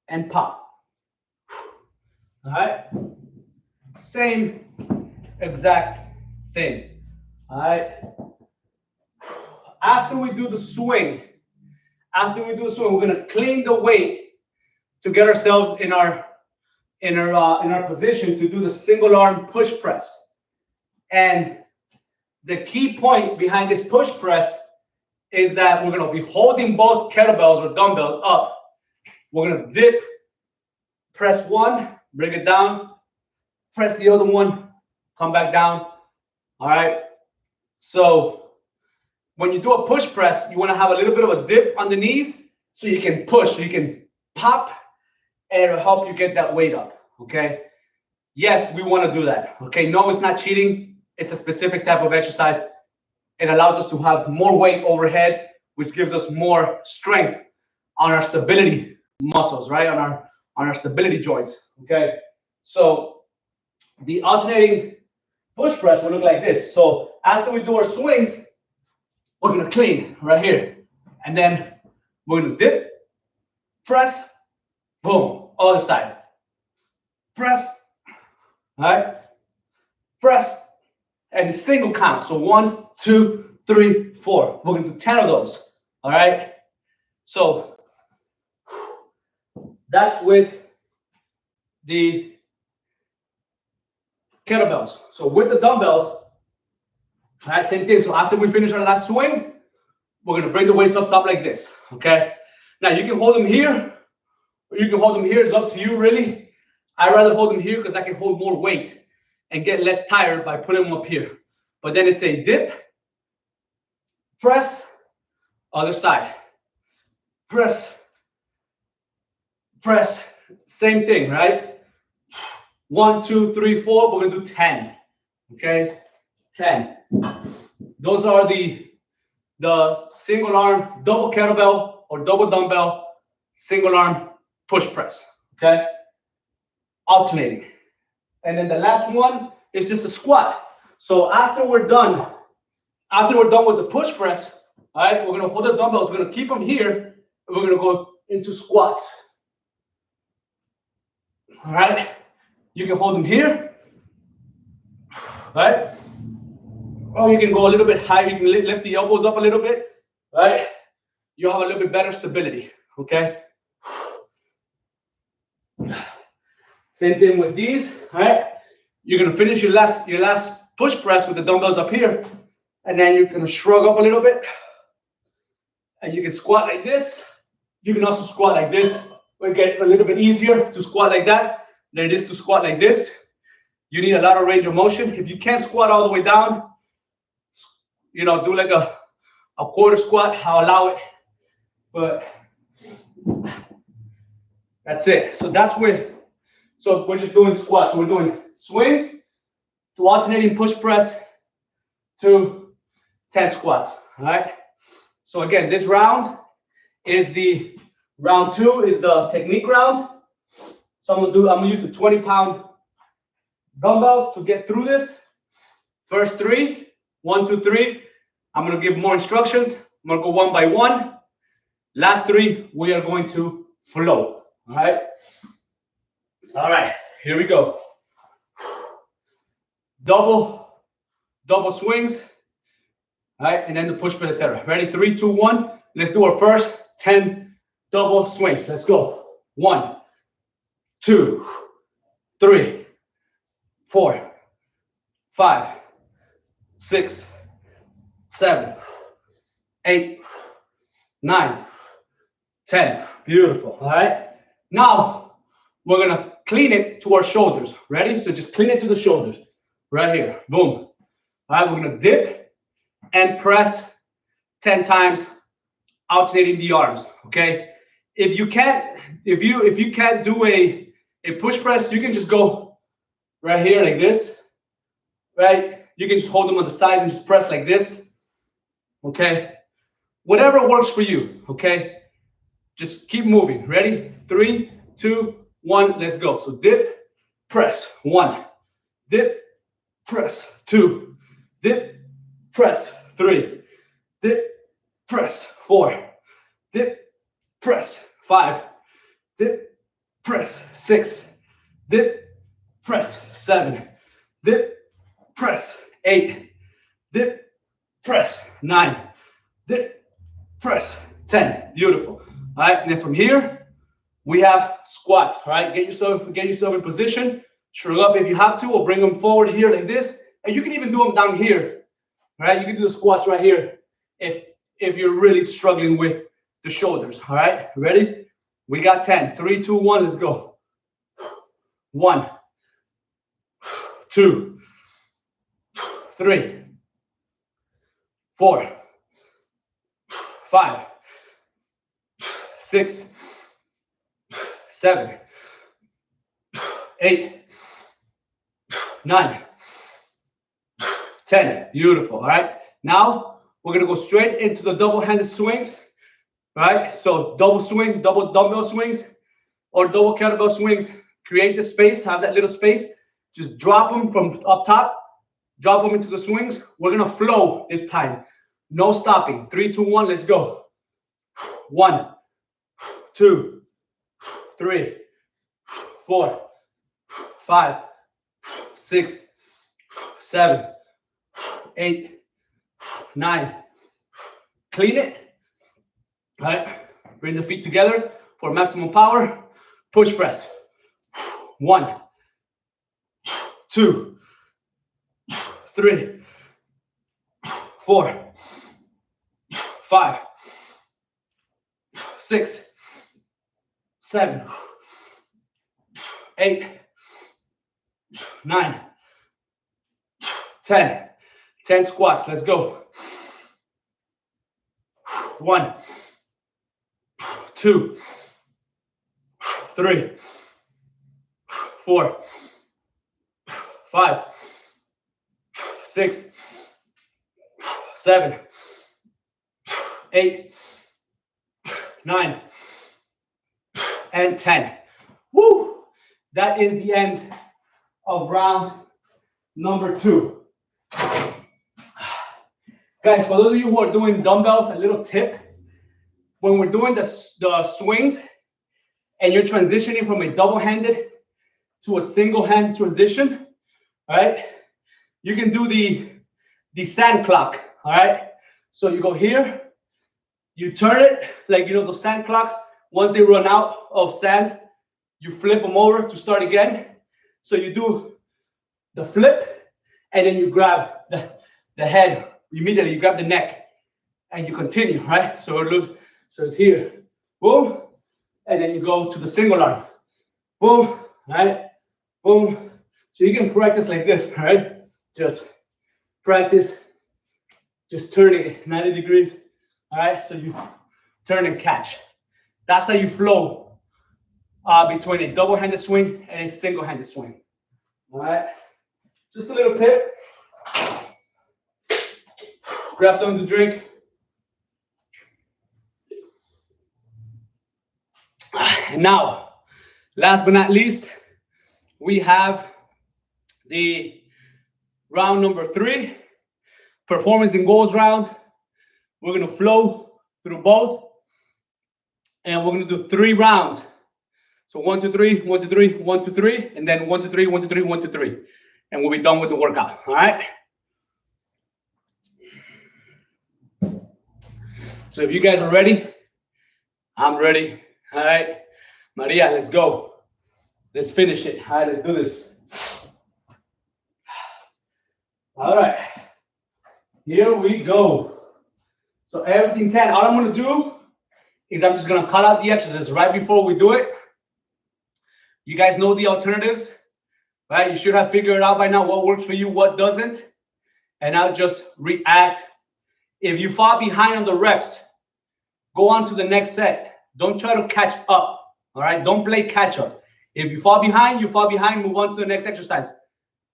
A: and pop. All right? Same exact thing. All right. After we do the swing, we're gonna clean the weight to get ourselves in our position to do the single arm push press. And the key point behind this push press is that we're gonna be holding both kettlebells or dumbbells up. We're gonna dip, press one, bring it down, press the other one, come back down. All right. So when you do a push press, you want to have a little bit of a dip on the knees so you can push, so you can pop, and it'll help you get that weight up, okay? Yes, we want to do that, okay? No, it's not cheating. It's a specific type of exercise. It allows us to have more weight overhead, which gives us more strength on our stability muscles, right? On our stability joints, okay? So the alternating push press will look like this. So after we do our swings, we're gonna clean right here. And then we're gonna dip, press, boom, other side. Press, all right? Press, and single count. So 1, 2, 3, 4. We're gonna do 10 of those, all right? So that's with the kettlebells. So with the dumbbells, all right, same thing. So after we finish our last swing, we're gonna bring the weights up top like this, okay? Now you can hold them here, or you can hold them here. It's up to you, really. I'd rather hold them here because I can hold more weight and get less tired by putting them up here. But then it's a dip, press, other side, press, press, same thing, right? 1, 2, 3, 4. We're gonna do 10, okay? 10. Those are the single arm double kettlebell or double dumbbell single arm push press, okay? Alternating. And then the last one is just a squat. So after we're done with the push press, all right, we're gonna hold the dumbbells, we're gonna keep them here, and we're gonna go into squats. All right, you can hold them here, right? Or you can go a little bit higher, you can lift the elbows up a little bit, right? You'll have a little bit better stability, okay? Same thing with these, all right? You're gonna finish your last push press with the dumbbells up here, and then you're gonna shrug up a little bit, and you can squat like this. You can also squat like this. It's a little bit easier to squat like that than it is to squat like this. You need a lot of range of motion. If you can't squat all the way down, you know, do like a quarter squat. I'll allow it, but that's it. So we're just doing squats. So we're doing swings to alternating push press to 10 squats. All right. So again, this round is round 2 is the technique round. So I'm gonna use the 20-pound dumbbells to get through this. First 3, 1, 2, 3. I'm gonna give more instructions. I'm gonna go one by one. Last 3, we are going to flow. All right. All right. Here we go. Double swings. All right, and then the push press, etc. Ready? 3, 2, 1. Let's do our first 10 double swings. Let's go. 1, 2, 3, 4, 5, 6, 7, 8, 9, 10. Beautiful. All right. Now we're gonna clean it to our shoulders. Ready? So just clean it to the shoulders. Right here. Boom. All right. We're gonna dip and press 10 times, alternating the arms. Okay. If you can't do a push press, you can just go right here like this. Right? You can just hold them on the sides and just press like this. Okay. Whatever works for you. Okay. Just keep moving. Ready? 3, 2, 1. Let's go. So dip, press. 1. Dip, press. 2. Dip, press. 3. Dip, press. 4. Dip, press. 5. Dip, press. 6. Dip, press. 7. Dip, press. 8. Dip, press. 9. Dip, press. 10. Beautiful. All right, and then from here, we have squats. All right, get yourself in position. Shrug up if you have to, or bring them forward here like this. And you can even do them down here. All right, you can do the squats right here if you're really struggling with the shoulders. All right, ready? We got 10. 3, 2, 1. Let's go. 1, 2, 3, 4, 5, 6, 7, 8, 9, 10. Beautiful. All right. Now we're going to go straight into the double-handed swings. All right. So double swings, double dumbbell swings, or double kettlebell swings. Create the space, have that little space. Just drop them from up top, drop them into the swings. We're going to flow this time. No stopping. 3, 2, 1. Let's go. 1, 2, 3, 4, 5, 6, 7, 8, 9. Clean it. All right. Bring the feet together for maximum power. Push press. 1, 2, 3, 4, 5, 6, 7, 8, 9, 10. 10 squats. Let's go. 1, 2, 3, 4, 5, 6, 7, 8, 9, and 10. Woo! That is the end of round number 2. Guys, for those of you who are doing dumbbells, a little tip. When we're doing the swings and you're transitioning from a double-handed to a single-hand transition, all right, you can do the sand clock, all right? So you go here, you turn it, like, you know, those sand clocks, once they run out of sand, you flip them over to start again. So you do the flip, and then you grab the head immediately, you grab the neck, and you continue, right? So it's here, boom, and then you go to the single arm, boom, right, boom. So you can practice like this, right? Just practice, just turning it 90 degrees, all right? So you turn and catch. That's how you flow between a double-handed swing and a single-handed swing, all right? Just a little tip. Grab something to drink. And now, last but not least, we have the round number 3, performance and goals round. We're going to flow through both, and we're going to do 3 rounds. So 1, 2, 3, 1, 2, 3, 1, 2, 3, and then 1, 2, 3, 1, 2, 3, 1, 2, 3, and we'll be done with the workout. All right. So if you guys are ready, I'm ready. All right, Maria, let's go. Let's finish it. All right, let's do this. All right, here we go. So everything 10. All I'm going to do is I'm just going to call out the exercises right before we do it. You guys know the alternatives, right? You should have figured out by now what works for you, what doesn't, and I'll just react. If you fall behind on the reps, go on to the next set. Don't try to catch up, all right? Don't play catch up. If you fall behind, move on to the next exercise.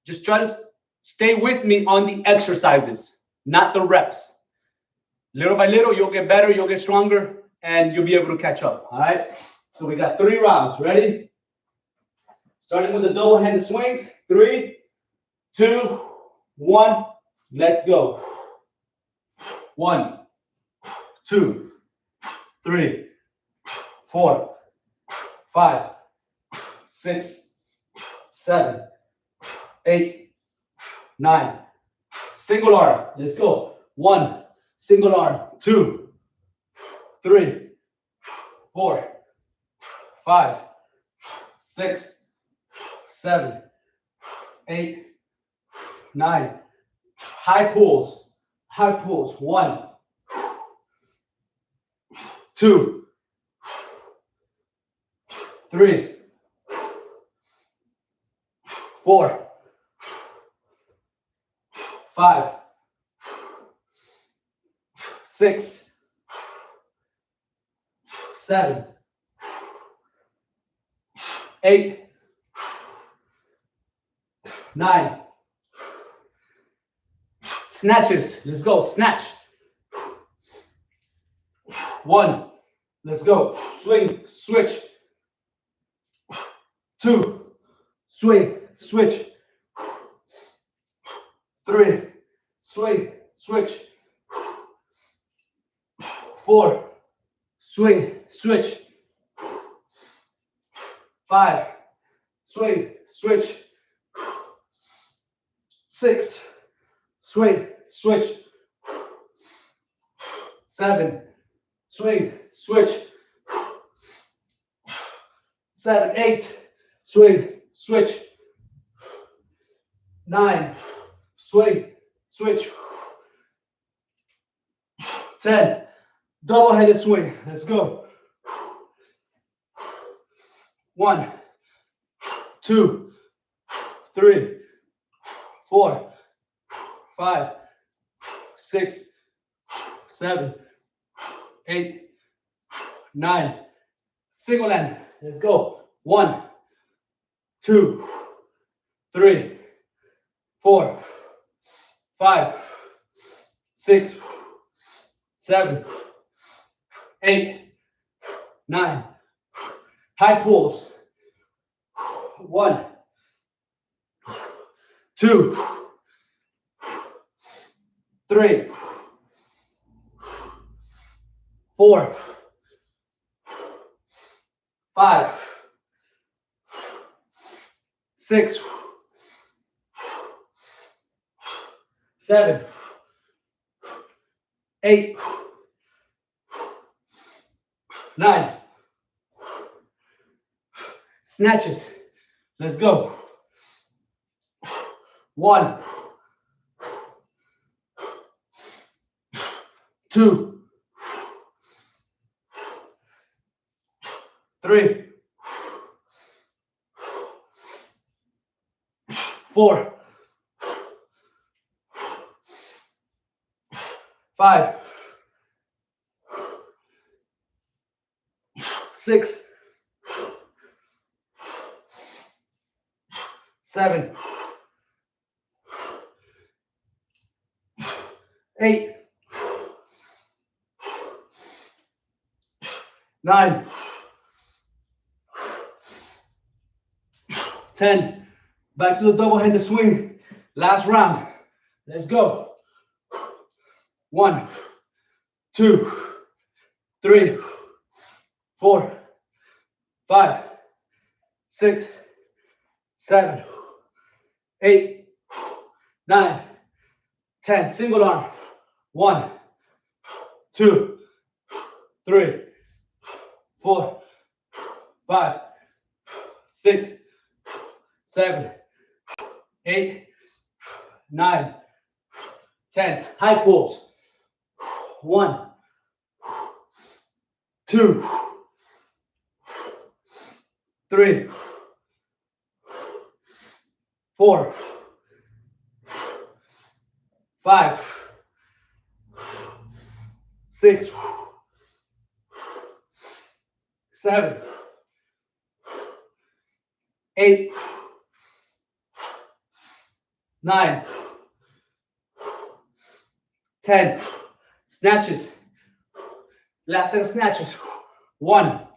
A: Just try to stay with me on the exercises, not the reps. Little by little, you'll get better, you'll get stronger, and you'll be able to catch up, all right? So we got 3 rounds. Ready? Starting with the double-handed swings. 3, 2, 1. Let's go. 1, 2, 3, 4, 5, 6, 7, 8, 9. Single arm. Let's go. 1, single arm. 2, 3, 4, 5, 6, 7, 8, 9. High pulls. High pulls. 1, 2, 3, 4, 5, 6, 7, 8, 9. Snatches. Let's go. Snatch. 1. Let's go. Swing. Switch. 2. Swing. Switch. 3. Swing. Switch. 4. Swing. Switch. 5. Swing. Switch. 6. Swing. Switch. 7. Swing. Switch. 7. 8. Swing. Switch. 9. Swing. Switch. 10. Double-headed swing. Let's go. 1, 2, 3, 4, 5, 6, 7, 8, 9. Single hand. Let's go. 1, 2, 3, 4, 5, 6, 7, 8, 9. High pulls. 1, 2, 3, 4, 5, 6, 7, 8, 9. Snatches. Let's go. 1, 2, 3, 4, 5, 6, 7, 8, 9, 10. Back to the double-handed swing. Last round. Let's go. 1, 2, 3, 4, 5, 6, 7, 8, 9, 10. Single arm. 1, 2, 3, 4, 5, 6, 7, 8, 9, 10. High pulls. 1, 2, 3, 4, 5, 6, 7, 8, 9, 10. Snatches. Last set of snatches. 1,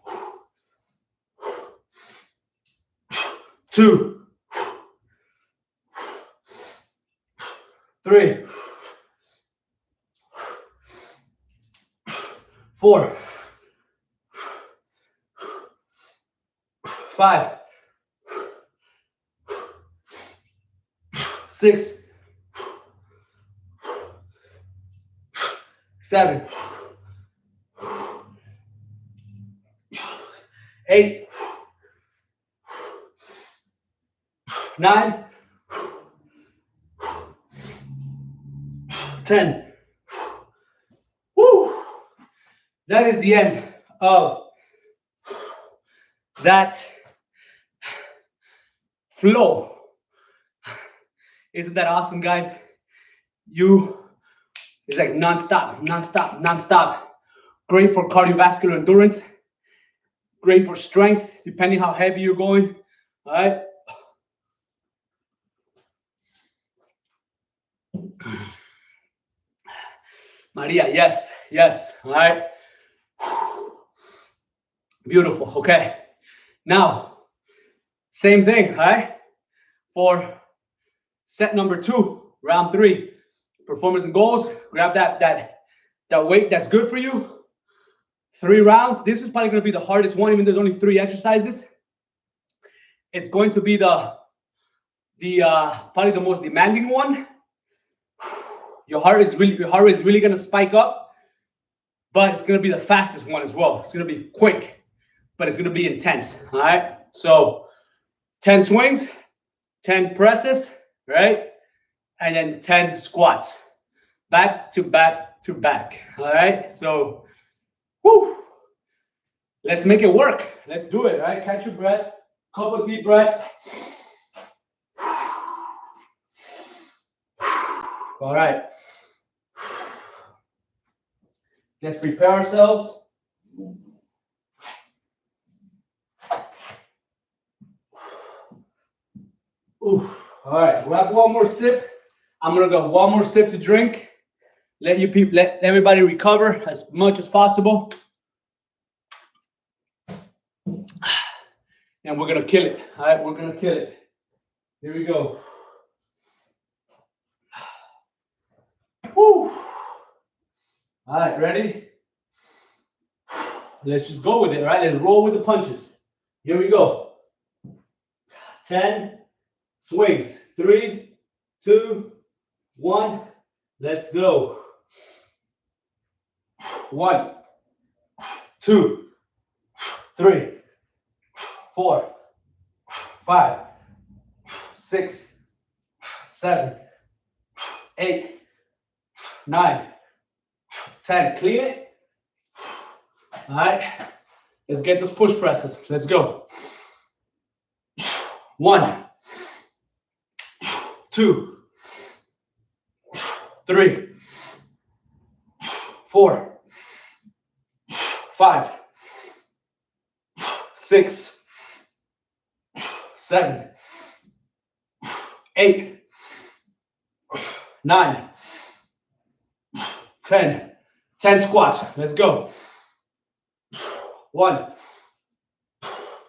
A: 2, 3, 4, 5, 6, 7, 8, 9, 10. Woo! That is the end of that flow. Isn't that awesome, guys? It's like non-stop, non-stop, non-stop. Great for cardiovascular endurance. Great for strength, depending how heavy you're going. All right. Maria, yes, yes. All right. Beautiful. Okay. Now, same thing, all right? For set number 2, round 3, performance and goals. Grab that weight that's good for you. 3 rounds. This is probably going to be the hardest one, even though there's only 3 exercises. It's going to be the probably the most demanding one. Your heart rate is really going to spike up, but it's going to be the fastest one as well. It's going to be quick, but it's going to be intense. All right. So 10 swings, 10 presses, right? And then 10 squats, back to back to back. All right. So, whoo, let's make it work. Let's do it. All right. Catch your breath. Couple deep breaths. All right. Let's prepare ourselves. Ooh. All right. Grab one more sip. I'm gonna go one more sip to drink. Let everybody recover as much as possible. And we're gonna kill it. All right, we're gonna kill it. Here we go. Woo. All right, ready? Let's just go with it, all right? Let's roll with the punches. Here we go. 10 swings. 3, 2, 1. Let's go. 1, 2, 3, 4, 5, 6, 7, 8, 9, 10. Clean it. All right. Let's get those push presses. Let's go. 1, 2, 3, 4, 5, 6, 7, 8, 9, 10. 10 squats. Let's go. 1,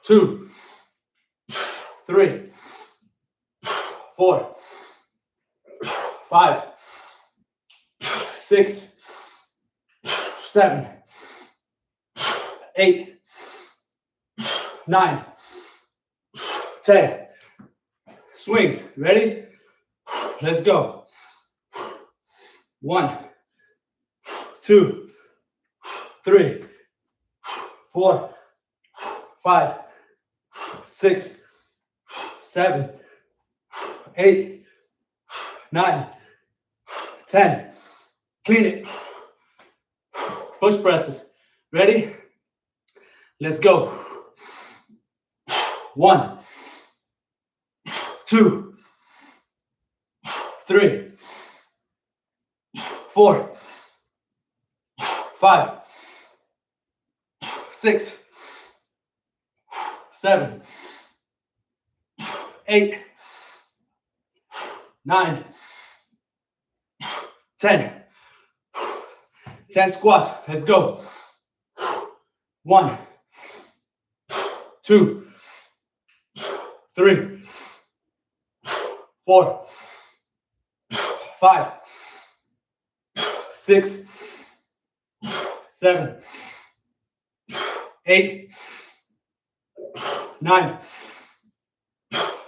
A: 2, 3, 4, 5, 6, 7, 8, 9, 10. Swings. Ready? Let's go. 1, 2, 3, 4, 5, 6, 7, 8, 9, 10. Clean it. Push presses. Ready? Let's go. 1, 2, 3, 4, 5, 6, 7, 8, 9, 10. 10 squats. Let's go. 1, 2, 3, 4, 5, 6, 7, 8, 9,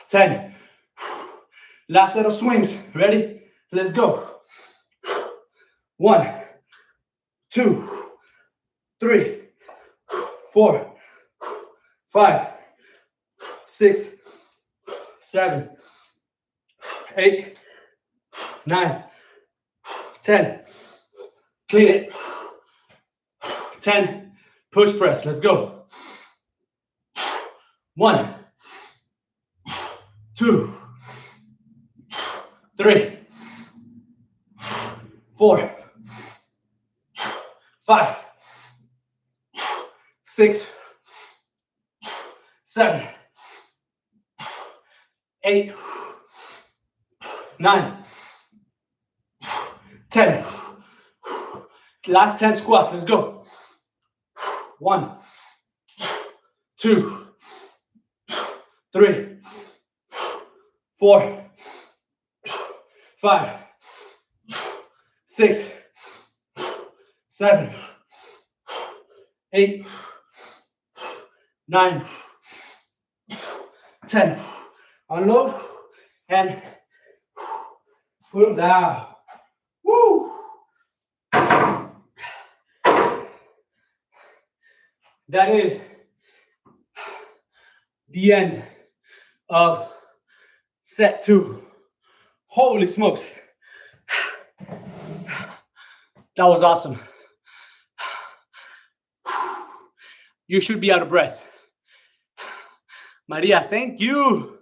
A: 10. Last set of swings. Ready? Let's go. 1, 2, 3, 4, 5, 6, 7, 8, 9, 10. Clean it. 10. Push press. Let's go. 1, 2, 3, 4, 5, 6, 7, 8, 9, 10. Last 10 squats. Let's go. 1, 2, 3, 4, 5, 6, 7, 8, 9, 10. Unload and put them down. Woo! That is the end of set 2. Holy smokes. That was awesome. You should be out of breath. Maria, thank you.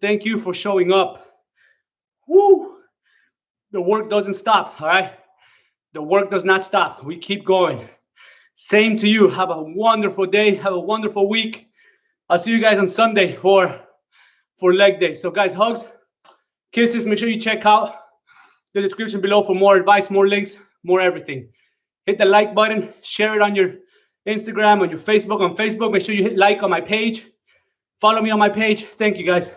A: Thank you for showing up. Woo! The work doesn't stop, all right? The work does not stop. We keep going. Same to you. Have a wonderful day. Have a wonderful week. I'll see you guys on Sunday for leg day. So guys, hugs, kisses. Make sure you check out the description below for more advice, more links, more everything. Hit the like button. Share it on your Instagram, on your Facebook. On Facebook, make sure you hit like on my page. Follow me on my page. Thank you, guys.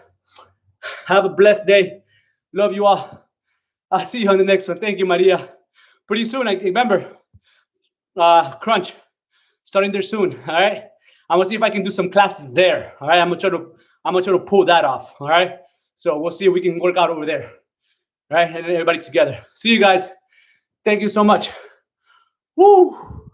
A: Have a blessed day. Love you all. I'll see you on the next one. Thank you, Maria. Pretty soon, I remember, Crunch, starting there soon. All right. I'm gonna see if I can do some classes there. All right. I'm gonna try to pull that off. All right. So we'll see if we can work out over there. All right, and everybody together. See you guys. Thank you so much. Woo.